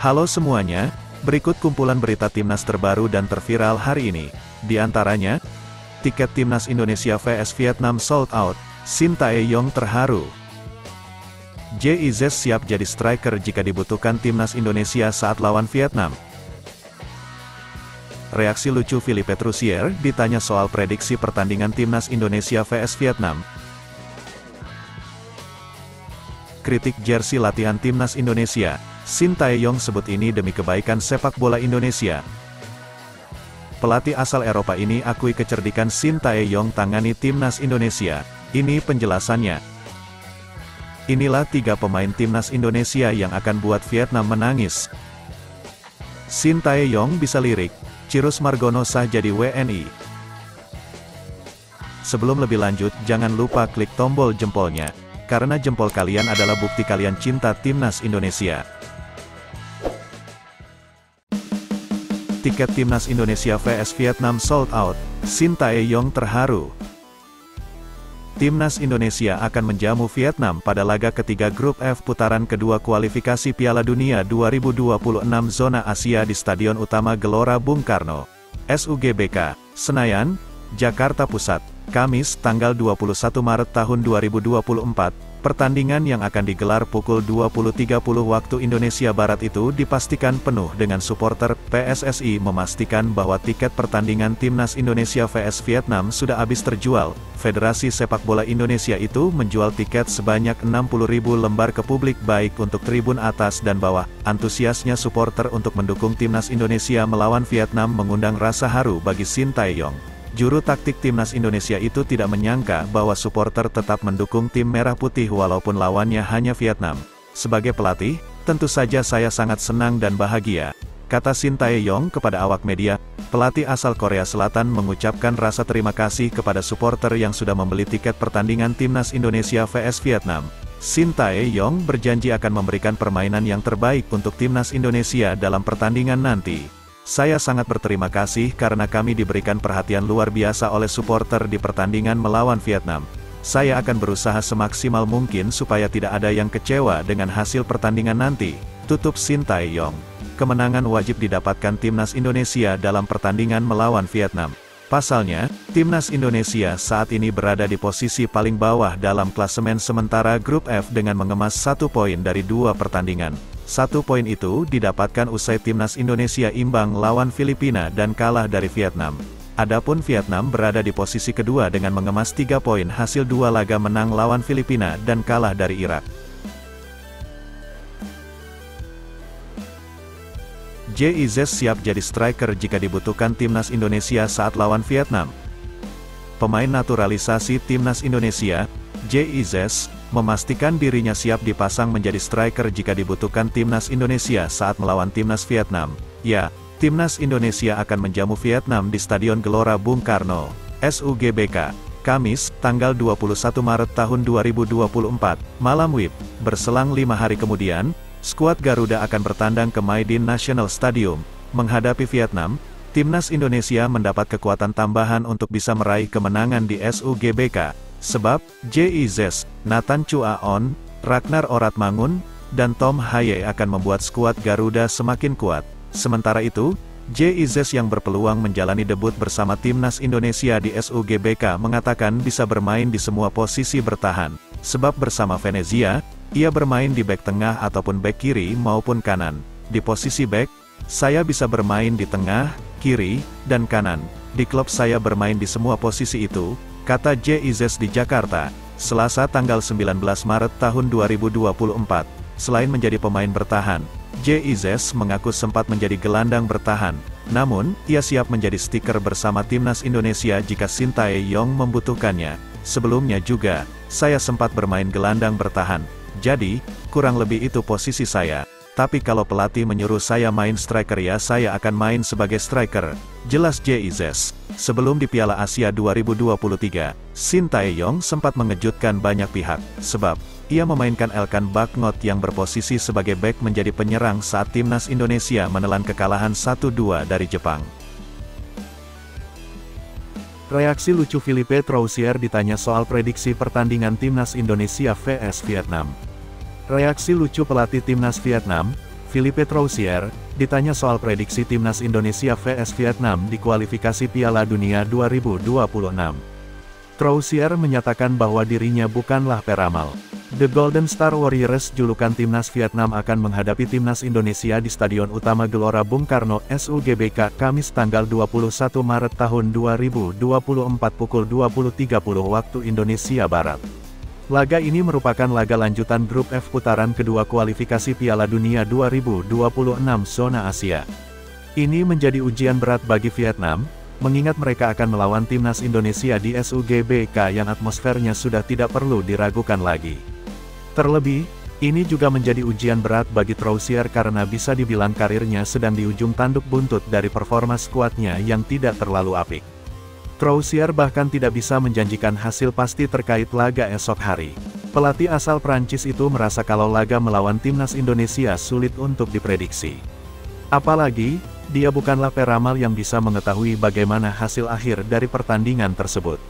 Halo semuanya, berikut kumpulan berita timnas terbaru dan terviral hari ini. Di antaranya, tiket timnas Indonesia vs Vietnam sold out, Shin Tae-yong terharu. JIZ siap jadi striker jika dibutuhkan timnas Indonesia saat lawan Vietnam. Reaksi lucu Philippe Troussier ditanya soal prediksi pertandingan timnas Indonesia vs Vietnam. Kritik jersey latihan timnas Indonesia, Shin Tae-yong sebut ini demi kebaikan sepak bola Indonesia. Pelatih asal Eropa ini akui kecerdikan Shin Tae-yong tangani timnas Indonesia. Ini penjelasannya. Inilah 3 pemain timnas Indonesia yang akan buat Vietnam menangis. Shin Tae-yong bisa lirik, Cirus Margono sah jadi WNI. Sebelum lebih lanjut, jangan lupa klik tombol jempolnya, karena jempol kalian adalah bukti kalian cinta timnas Indonesia. Tiket timnas Indonesia vs Vietnam sold out, Shin Tae-yong terharu. Timnas Indonesia akan menjamu Vietnam pada laga ketiga grup F putaran kedua kualifikasi Piala Dunia 2026 zona Asia di Stadion Utama Gelora Bung Karno, SUGBK, Senayan, Jakarta Pusat, Kamis tanggal 21 Maret tahun 2024. Pertandingan yang akan digelar pukul 20.30 waktu Indonesia Barat itu dipastikan penuh dengan supporter. PSSI memastikan bahwa tiket pertandingan timnas Indonesia vs Vietnam sudah habis terjual. Federasi Sepak Bola Indonesia itu menjual tiket sebanyak 60.000 lembar ke publik baik untuk tribun atas dan bawah. Antusiasnya supporter untuk mendukung timnas Indonesia melawan Vietnam mengundang rasa haru bagi Shin Tae-yong. Juru taktik timnas Indonesia itu tidak menyangka bahwa supporter tetap mendukung tim merah putih walaupun lawannya hanya Vietnam. Sebagai pelatih, tentu saja saya sangat senang dan bahagia, kata Shin Tae-yong kepada awak media. Pelatih asal Korea Selatan mengucapkan rasa terima kasih kepada supporter yang sudah membeli tiket pertandingan timnas Indonesia vs Vietnam. Shin Tae-yong berjanji akan memberikan permainan yang terbaik untuk timnas Indonesia dalam pertandingan nanti. Saya sangat berterima kasih karena kami diberikan perhatian luar biasa oleh supporter di pertandingan melawan Vietnam. Saya akan berusaha semaksimal mungkin supaya tidak ada yang kecewa dengan hasil pertandingan nanti, tutup Shin Tae-yong. Kemenangan wajib didapatkan timnas Indonesia dalam pertandingan melawan Vietnam. Pasalnya, timnas Indonesia saat ini berada di posisi paling bawah dalam klasemen sementara grup F dengan mengemas 1 poin dari 2 pertandingan. 1 poin itu didapatkan usai timnas Indonesia imbang lawan Filipina dan kalah dari Vietnam. Adapun Vietnam berada di posisi kedua dengan mengemas 3 poin hasil 2 laga menang lawan Filipina dan kalah dari Irak. JIZ siap jadi striker jika dibutuhkan timnas Indonesia saat lawan Vietnam. Pemain naturalisasi timnas Indonesia, JIZ, memastikan dirinya siap dipasang menjadi striker jika dibutuhkan timnas Indonesia saat melawan timnas Vietnam. Ya, timnas Indonesia akan menjamu Vietnam di Stadion Gelora Bung Karno, SUGBK, Kamis, tanggal 21 Maret tahun 2024, malam WIB. Berselang 5 hari kemudian, skuad Garuda akan bertandang ke Maidin National Stadium, menghadapi Vietnam. Timnas Indonesia mendapat kekuatan tambahan untuk bisa meraih kemenangan di SUGBK. Sebab, JIZ, Nathan Chuaon, Ragnar Oratmangun, dan Tom Haye akan membuat skuad Garuda semakin kuat. Sementara itu, JIZ yang berpeluang menjalani debut bersama timnas Indonesia di SUGBK mengatakan bisa bermain di semua posisi bertahan. Sebab bersama Venezia, ia bermain di bek tengah ataupun bek kiri maupun kanan. Di posisi bek, saya bisa bermain di tengah, kiri, dan kanan. Di klub saya bermain di semua posisi itu, kata JIZ di Jakarta, Selasa tanggal 19 Maret tahun 2024. Selain menjadi pemain bertahan, JIZ mengaku sempat menjadi gelandang bertahan. Namun, ia siap menjadi stiker bersama timnas Indonesia jika Shin Tae-yong membutuhkannya. Sebelumnya juga, saya sempat bermain gelandang bertahan. Jadi, kurang lebih itu posisi saya. Tapi kalau pelatih menyuruh saya main striker ya saya akan main sebagai striker, jelas JIZ. Sebelum di Piala Asia 2023, Shin Tae-yong sempat mengejutkan banyak pihak, sebab ia memainkan Elkan Bagnot yang berposisi sebagai bek menjadi penyerang saat timnas Indonesia menelan kekalahan 1-2 dari Jepang. Reaksi lucu Philippe Troussier ditanya soal prediksi pertandingan timnas Indonesia vs Vietnam. Reaksi lucu pelatih timnas Vietnam, Philippe Troussier, ditanya soal prediksi timnas Indonesia vs Vietnam di kualifikasi Piala Dunia 2026. Troussier menyatakan bahwa dirinya bukanlah peramal. The Golden Star Warriors julukan timnas Vietnam akan menghadapi timnas Indonesia di Stadion Utama Gelora Bung Karno, SUGBK, Kamis tanggal 21 Maret tahun 2024 pukul 20.30 waktu Indonesia Barat. Laga ini merupakan laga lanjutan grup F putaran kedua kualifikasi Piala Dunia 2026 zona Asia. Ini menjadi ujian berat bagi Vietnam, mengingat mereka akan melawan timnas Indonesia di SUGBK yang atmosfernya sudah tidak perlu diragukan lagi. Terlebih, ini juga menjadi ujian berat bagi Troussier karena bisa dibilang karirnya sedang di ujung tanduk buntut dari performa skuadnya yang tidak terlalu apik. Troussier bahkan tidak bisa menjanjikan hasil pasti terkait laga esok hari. Pelatih asal Prancis itu merasa kalau laga melawan timnas Indonesia sulit untuk diprediksi. Apalagi, dia bukanlah peramal yang bisa mengetahui bagaimana hasil akhir dari pertandingan tersebut.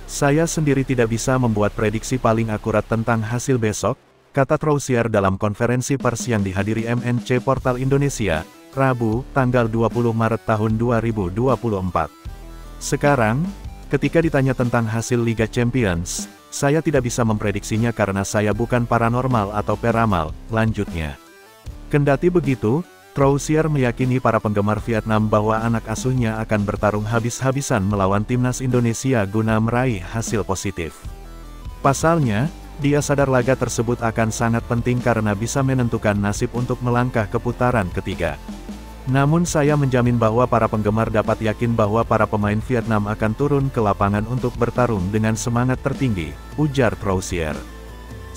Saya sendiri tidak bisa membuat prediksi paling akurat tentang hasil besok, kata Troussier dalam konferensi pers yang dihadiri MNC Portal Indonesia, Rabu, tanggal 20 Maret tahun 2024. Sekarang, ketika ditanya tentang hasil Liga Champions, saya tidak bisa memprediksinya karena saya bukan paranormal atau peramal, lanjutnya. Kendati begitu, Troussier meyakini para penggemar Vietnam bahwa anak asuhnya akan bertarung habis-habisan melawan timnas Indonesia guna meraih hasil positif. Pasalnya, dia sadar laga tersebut akan sangat penting karena bisa menentukan nasib untuk melangkah ke putaran ketiga. Namun saya menjamin bahwa para penggemar dapat yakin bahwa para pemain Vietnam akan turun ke lapangan untuk bertarung dengan semangat tertinggi, ujar Troussier.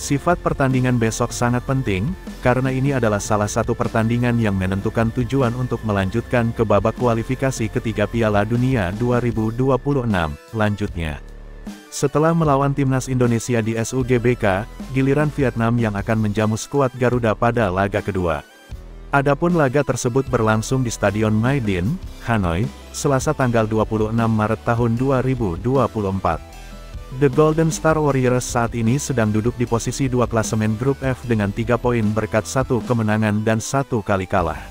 Sifat pertandingan besok sangat penting, karena ini adalah salah satu pertandingan yang menentukan tujuan untuk melanjutkan ke babak kualifikasi ketiga Piala Dunia 2026, lanjutnya. Setelah melawan timnas Indonesia di SUGBK, giliran Vietnam yang akan menjamu skuad Garuda pada laga kedua. Adapun laga tersebut berlangsung di Stadion My Dinh, Hanoi, Selasa tanggal 26 Maret tahun 2024. The Golden Star Warriors saat ini sedang duduk di posisi 2 klasemen grup F dengan 3 poin berkat 1 kemenangan dan 1 kali kalah.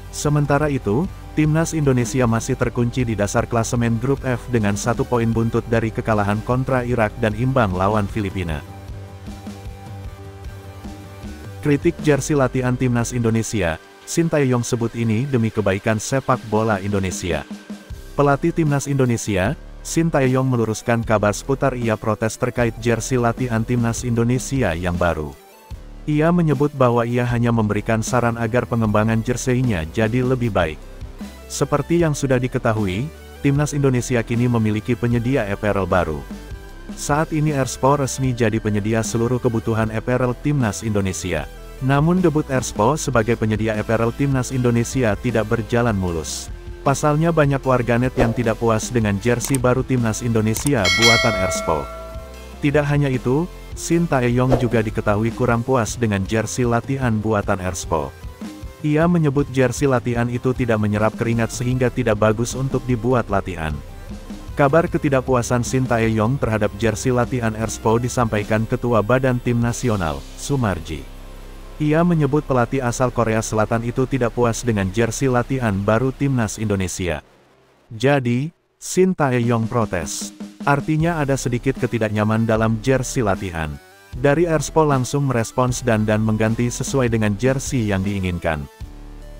Sementara itu, timnas Indonesia masih terkunci di dasar klasemen grup F dengan 1 poin buntut dari kekalahan kontra Irak dan imbang lawan Filipina. Kritik jersey latihan timnas Indonesia, Sintayong sebut ini demi kebaikan sepak bola Indonesia. Pelatih timnas Indonesia, Sintayong meluruskan kabar seputar ia protes terkait jersey latihan timnas Indonesia yang baru. Ia menyebut bahwa ia hanya memberikan saran agar pengembangan jersey-nya jadi lebih baik. Seperti yang sudah diketahui, timnas Indonesia kini memiliki penyedia apparel baru. Saat ini Airspo resmi jadi penyedia seluruh kebutuhan apparel timnas Indonesia. Namun debut Airspo sebagai penyedia apparel timnas Indonesia tidak berjalan mulus. Pasalnya banyak warganet yang tidak puas dengan jersey baru timnas Indonesia buatan Airspo. Tidak hanya itu, Sintayong juga diketahui kurang puas dengan jersey latihan buatan Airspo. Ia menyebut jersey latihan itu tidak menyerap keringat sehingga tidak bagus untuk dibuat latihan. Kabar ketidakpuasan Sintayong terhadap jersey latihan Airspo disampaikan Ketua Badan Tim Nasional, Sumarji. Ia menyebut pelatih asal Korea Selatan itu tidak puas dengan jersey latihan baru timnas Indonesia. Jadi, Sintayong protes. Artinya ada sedikit ketidaknyaman dalam jersey latihan. Dari Airspo langsung merespons dan mengganti sesuai dengan jersey yang diinginkan.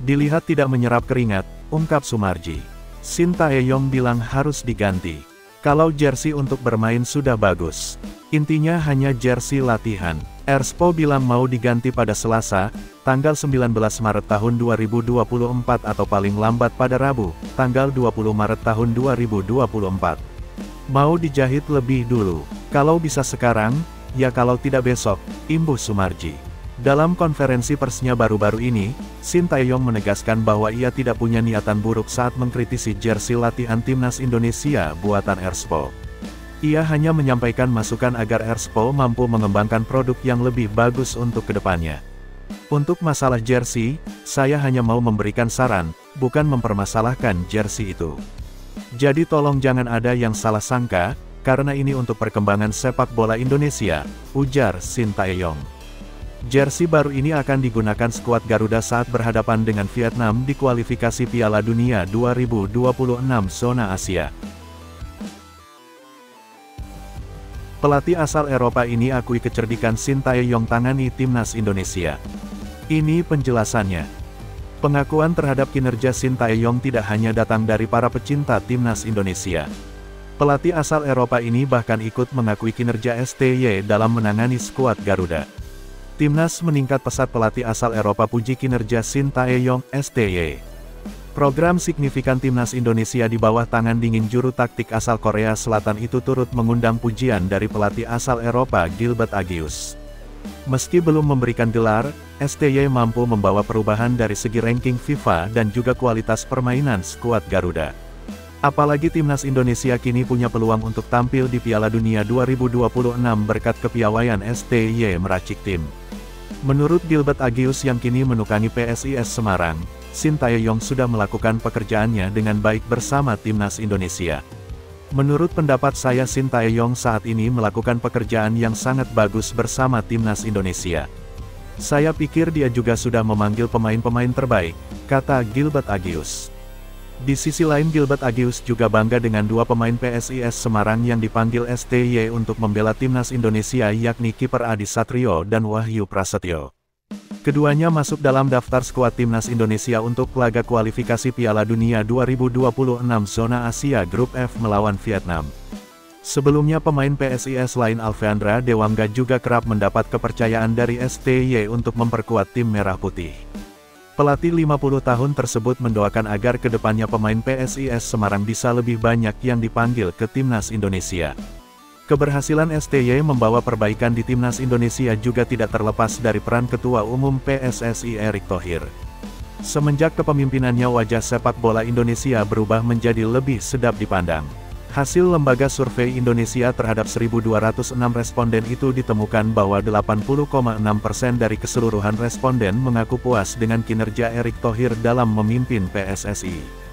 Dilihat tidak menyerap keringat, ungkap Sumarji. Sintayong bilang harus diganti. Kalau jersey untuk bermain sudah bagus. Intinya hanya jersey latihan. Airspo bilang mau diganti pada Selasa, tanggal 19 Maret tahun 2024 atau paling lambat pada Rabu, tanggal 20 Maret tahun 2024. Mau dijahit lebih dulu. Kalau bisa sekarang, ya kalau tidak besok, imbus Sumarji. Dalam konferensi persnya baru-baru ini, Sintayong menegaskan bahwa ia tidak punya niatan buruk saat mengkritisi jersey latihan timnas Indonesia buatan Airspo. Ia hanya menyampaikan masukan agar Airspo mampu mengembangkan produk yang lebih bagus untuk kedepannya. Untuk masalah jersey, saya hanya mau memberikan saran, bukan mempermasalahkan jersey itu. Jadi tolong jangan ada yang salah sangka, karena ini untuk perkembangan sepak bola Indonesia, ujar Sintayong. Jersey baru ini akan digunakan skuad Garuda saat berhadapan dengan Vietnam di kualifikasi Piala Dunia 2026 zona Asia. Pelatih asal Eropa ini akui kecerdikan Sintayong tangani timnas Indonesia. Ini penjelasannya. Pengakuan terhadap kinerja Sintayong tidak hanya datang dari para pecinta timnas Indonesia. Pelatih asal Eropa ini bahkan ikut mengakui kinerja STY dalam menangani skuad Garuda. Timnas meningkat pesat, pelatih asal Eropa puji kinerja Sintayong, STY. Program signifikan timnas Indonesia di bawah tangan dingin juru taktik asal Korea Selatan itu turut mengundang pujian dari pelatih asal Eropa Gilbert Agius. Meski belum memberikan gelar, STY mampu membawa perubahan dari segi ranking FIFA dan juga kualitas permainan skuad Garuda. Apalagi timnas Indonesia kini punya peluang untuk tampil di Piala Dunia 2026 berkat kepiawaian STY meracik tim. Menurut Gilbert Agius yang kini menukangi PSIS Semarang, Sintayong sudah melakukan pekerjaannya dengan baik bersama timnas Indonesia. Menurut pendapat saya, Sintayong saat ini melakukan pekerjaan yang sangat bagus bersama timnas Indonesia. Saya pikir dia juga sudah memanggil pemain-pemain terbaik, kata Gilbert Agius. Di sisi lain, Gilbert Agius juga bangga dengan dua pemain PSIS Semarang yang dipanggil STY untuk membela timnas Indonesia, yakni kiper Adi Satrio dan Wahyu Prasetyo. Keduanya masuk dalam daftar skuad timnas Indonesia untuk laga kualifikasi Piala Dunia 2026 zona Asia Grup F melawan Vietnam. Sebelumnya pemain PSIS lain Alveandra Dewangga juga kerap mendapat kepercayaan dari STY untuk memperkuat tim Merah Putih. Pelatih 50 tahun tersebut mendoakan agar kedepannya pemain PSIS Semarang bisa lebih banyak yang dipanggil ke timnas Indonesia. Keberhasilan STY membawa perbaikan di timnas Indonesia juga tidak terlepas dari peran Ketua Umum PSSI Erick Thohir. Semenjak kepemimpinannya, wajah sepak bola Indonesia berubah menjadi lebih sedap dipandang. Hasil lembaga survei Indonesia terhadap 1.206 responden itu ditemukan bahwa 80,6% dari keseluruhan responden mengaku puas dengan kinerja Erick Thohir dalam memimpin PSSI.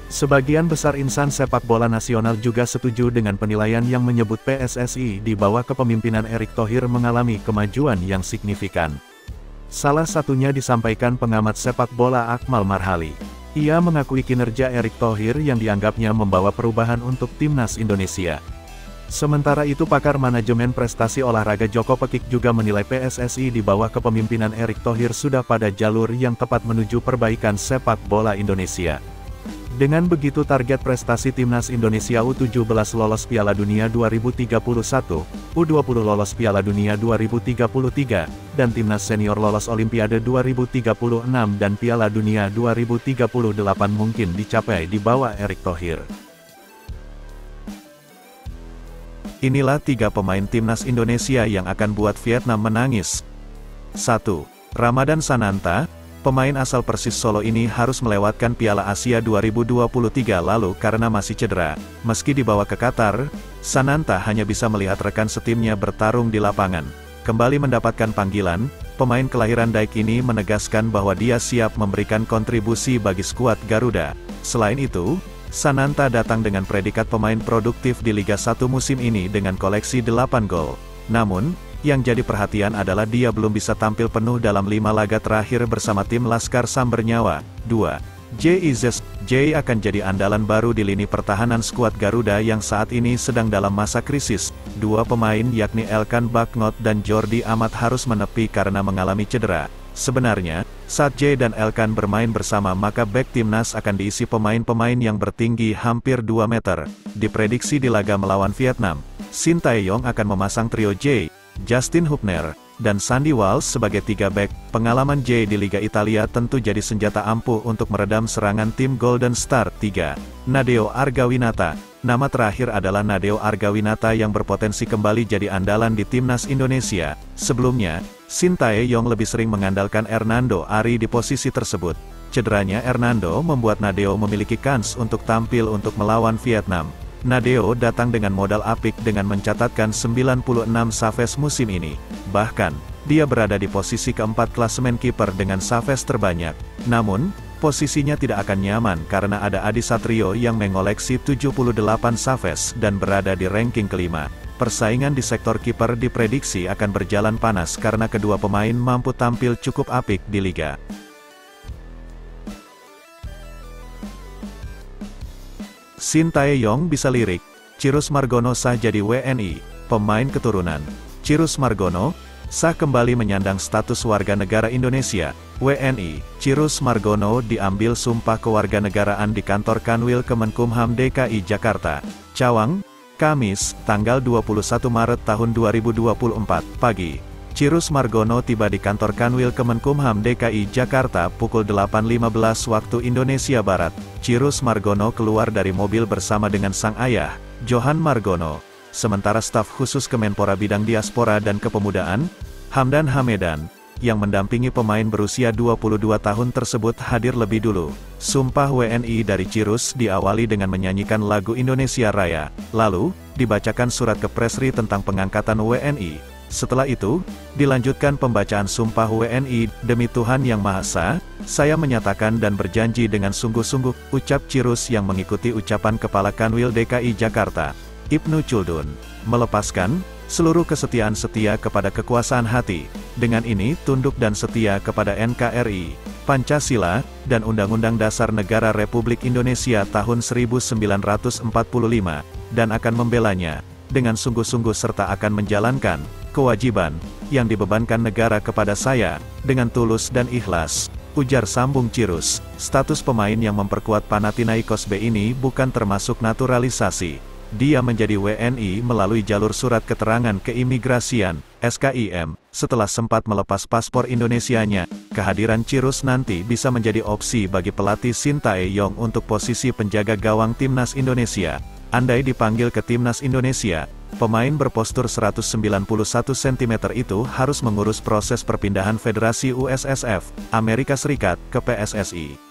Sebagian besar insan sepak bola nasional juga setuju dengan penilaian yang menyebut PSSI di bawah kepemimpinan Erick Thohir mengalami kemajuan yang signifikan. Salah satunya disampaikan pengamat sepak bola Akmal Marhali. Ia mengakui kinerja Erick Thohir yang dianggapnya membawa perubahan untuk timnas Indonesia. Sementara itu, pakar manajemen prestasi olahraga Joko Pekik juga menilai PSSI di bawah kepemimpinan Erick Thohir sudah pada jalur yang tepat menuju perbaikan sepak bola Indonesia. Dengan begitu, target prestasi timnas Indonesia U17 lolos Piala Dunia 2031, U20 lolos Piala Dunia 2033, dan timnas senior lolos Olimpiade 2036 dan Piala Dunia 2038 mungkin dicapai di bawah Erick Thohir. Inilah 3 pemain timnas Indonesia yang akan buat Vietnam menangis. 1. Ramadan Sananta. Pemain asal Persis Solo ini harus melewatkan Piala Asia 2023 lalu karena masih cedera. Meski dibawa ke Qatar, Sananta hanya bisa melihat rekan setimnya bertarung di lapangan. Kembali mendapatkan panggilan, pemain kelahiran Daik ini menegaskan bahwa dia siap memberikan kontribusi bagi skuad Garuda. Selain itu, Sananta datang dengan predikat pemain produktif di Liga 1 musim ini dengan koleksi 8 gol. Namun, yang jadi perhatian adalah dia belum bisa tampil penuh dalam 5 laga terakhir bersama tim Laskar Sambernyawa. 2. J akan jadi andalan baru di lini pertahanan skuad Garuda yang saat ini sedang dalam masa krisis. 2 pemain yakni Elkan Bagnot dan Jordi Amat harus menepi karena mengalami cedera. Sebenarnya, saat J dan Elkan bermain bersama maka bek timnas akan diisi pemain-pemain yang bertinggi hampir 2 meter. Diprediksi di laga melawan Vietnam, Sintayong akan memasang trio J, Justin Hubner, dan Sandy Walsh sebagai 3 bek. Pengalaman J di Liga Italia tentu jadi senjata ampuh untuk meredam serangan tim Golden Star. 3. Nadeo Argawinata. Nama terakhir adalah Nadeo Argawinata yang berpotensi kembali jadi andalan di timnas Indonesia. Sebelumnya, Sintayong lebih sering mengandalkan Hernando Ari di posisi tersebut. Cederanya Hernando membuat Nadeo memiliki kans untuk tampil untuk melawan Vietnam. Nadeo datang dengan modal apik dengan mencatatkan 96 saves musim ini. Bahkan, dia berada di posisi keempat klasemen kiper dengan saves terbanyak. Namun, posisinya tidak akan nyaman karena ada Adi Satrio yang mengoleksi 78 saves dan berada di ranking kelima. Persaingan di sektor kiper diprediksi akan berjalan panas karena kedua pemain mampu tampil cukup apik di liga. Shin Tae-yong bisa lirik, Chirus Margono sah jadi WNI, pemain keturunan Chirus Margono, sah kembali menyandang status warga negara Indonesia, WNI. Chirus Margono diambil sumpah kewarganegaraan di kantor Kanwil Kemenkumham DKI Jakarta, Cawang, Kamis, tanggal 21 Maret tahun 2024, pagi. Chirus Margono tiba di kantor Kanwil Kemenkumham DKI Jakarta pukul 8.15 waktu Indonesia Barat. Chirus Margono keluar dari mobil bersama dengan sang ayah, Johan Margono. Sementara staf khusus Kemenpora Bidang Diaspora dan Kepemudaan, Hamdan Hamedan, yang mendampingi pemain berusia 22 tahun tersebut hadir lebih dulu. Sumpah WNI dari Chirus diawali dengan menyanyikan lagu Indonesia Raya, lalu, dibacakan surat ke Presri tentang pengangkatan WNI. Setelah itu, dilanjutkan pembacaan sumpah WNI, demi Tuhan Yang Maha Esa, saya menyatakan dan berjanji dengan sungguh-sungguh, ucap Chirus yang mengikuti ucapan Kepala Kanwil DKI Jakarta, Ibnu Chuldun, melepaskan seluruh kesetiaan setia kepada kekuasaan hati, dengan ini tunduk dan setia kepada NKRI, Pancasila, dan Undang-Undang Dasar Negara Republik Indonesia tahun 1945, dan akan membelanya, dengan sungguh-sungguh serta akan menjalankan kewajiban yang dibebankan negara kepada saya, dengan tulus dan ikhlas, ujar sambung Chirus. Status pemain yang memperkuat Panathinaikos B ini bukan termasuk naturalisasi. Dia menjadi WNI melalui jalur surat keterangan keimigrasian, SKIM, setelah sempat melepas paspor Indonesianya. Kehadiran Chirus nanti bisa menjadi opsi bagi pelatih Shin Tae-yong untuk posisi penjaga gawang timnas Indonesia. Andai dipanggil ke timnas Indonesia, pemain berpostur 191 cm itu harus mengurus proses perpindahan Federasi USSF, Amerika Serikat, ke PSSI.